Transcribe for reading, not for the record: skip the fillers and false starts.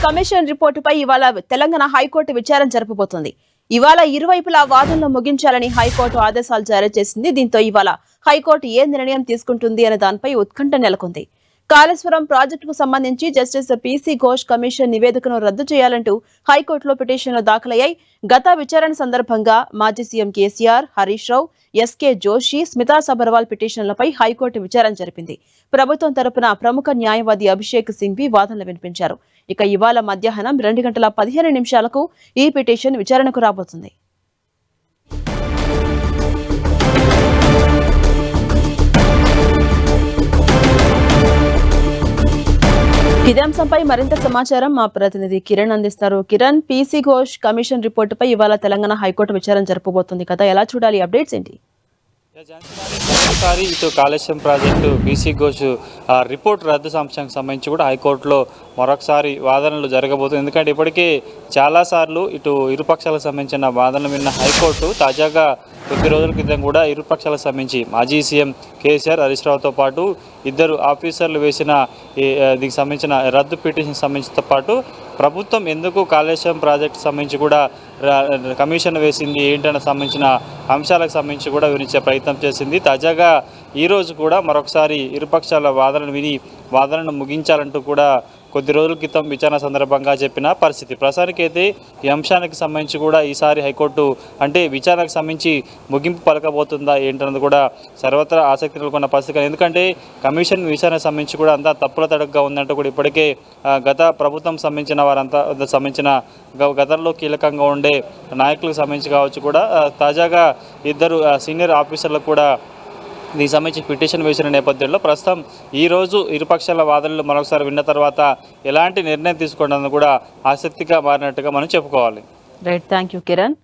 Commission రిపోర్టుపై ఇవాళ Telangana high court విచారణ జరపబోతోంది. ఇవాళ ఇరువైపులా వాదనలు ముగించాలని హైకోర్టు ఆదేశాలు జారీ చేసింది. దీంతో ఇవాళ హైకోర్టు ఏ నిర్ణయం తీసుకుంటుంది అనే దానిపై ఉత్కంఠ నెలకొంది. కాళేశ్వరం ప్రాజెక్టుకు సంబంధించి జస్టిస్ పీసీ ఘోష్ కమిషన్ నివేదికను రద్దు చేయాలంటూ హైకోర్టులో పిటిషన్లు దాఖలయ్యాయి. గత విచారణ సందర్భంగా మాజీ CM KCR, Harish Rao, SK Joshi, Smita Sabharwal పిటిషన్లపై high court విచారణ జరిపింది. ప్రభుత్వం తరపున ప్రముఖ న్యాయవాది అభిషేక్ సింఘ్వి వాదనలు వినిపించారు. ఇక ఇవాళ మధ్యాహ్నం 2:15 ఈ పిటిషన్ విచారణకు రాబోతుంది. ఇదే అంశంపై మరింత సమాచారం మా ప్రతినిధి కిరణ్ అందిస్తారు. కిరణ్, పీసీ ఘోష్ కమిషన్ రిపోర్టుపై ఇవాళ తెలంగాణ హైకోర్టు విచారణ జరపబోతుంది కదా, ఎలా చూడాలి? అప్డేట్స్ ఏంటి? ఒకసారి ఇటు Kaleshwaram project PC Ghosh report రద్దు అంశానికి సంబంధించి కూడా హైకోర్టులో మరొకసారి వాదనలు జరగబోతుంది. ఎందుకంటే ఇప్పటికే చాలాసార్లు ఇటు ఇరుపక్షాలకు సంబంధించిన వాదనలు విన్న హైకోర్టు తాజాగా కొద్ది రోజుల క్రితం కూడా ఇరుపక్షాలకు సంబంధించి మాజీ సీఎం కేసీఆర్, హరీష్ రావుతో పాటు ఇద్దరు ఆఫీసర్లు వేసిన దీనికి సంబంధించిన రద్దు పిటిషన్ సంబంధించితో పాటు ప్రభుత్వం ఎందుకు కాళేశ్వరం ప్రాజెక్టు సంబంధించి కూడా కమిషన్ వేసింది ఏంటనే సంబంధించిన అంశాలకు సంబంధించి కూడా వివరించే ప్రయత్నం చేసింది. తాజాగా ఈరోజు కూడా మరొకసారి ఇరుపక్షాల వాదనలు విని వాదనను ముగించాలంటూ కూడా కొద్ది రోజుల క్రితం విచారణ సందర్భంగా చెప్పిన పరిస్థితి. ప్రస్తుతానికైతే ఈ అంశానికి సంబంధించి కూడా ఈసారి హైకోర్టు అంటే విచారణకు సంబంధించి ముగింపు పలకబోతుందా ఏంటన్నది కూడా సర్వత్రా ఆసక్తి నెలకొన్న పరిస్థితి. ఎందుకంటే కమిషన్ విచారణకు సంబంధించి కూడా అంతా తప్పుల తడగ్గా ఉందంటూ కూడా ఇప్పటికే గత ప్రభుత్వం సంబంధించిన వారంతా సంబంధించిన గతంలో కీలకంగా ఉండే నాయకులకు సంబంధించి కావచ్చు కూడా తాజాగా ఇద్దరు సీనియర్ ఆఫీసర్లకు కూడా దీనికి సంబంధించి పిటిషన్ వేసిన నేపథ్యంలో ప్రస్తుతం ఈరోజు ఇరుపక్షాల వాదనలు మరొకసారి విన్న తర్వాత ఎలాంటి నిర్ణయం తీసుకోవడానికి కూడా ఆసక్తిగా మారినట్టుగా మనం చెప్పుకోవాలి. Right, thank you Kiran.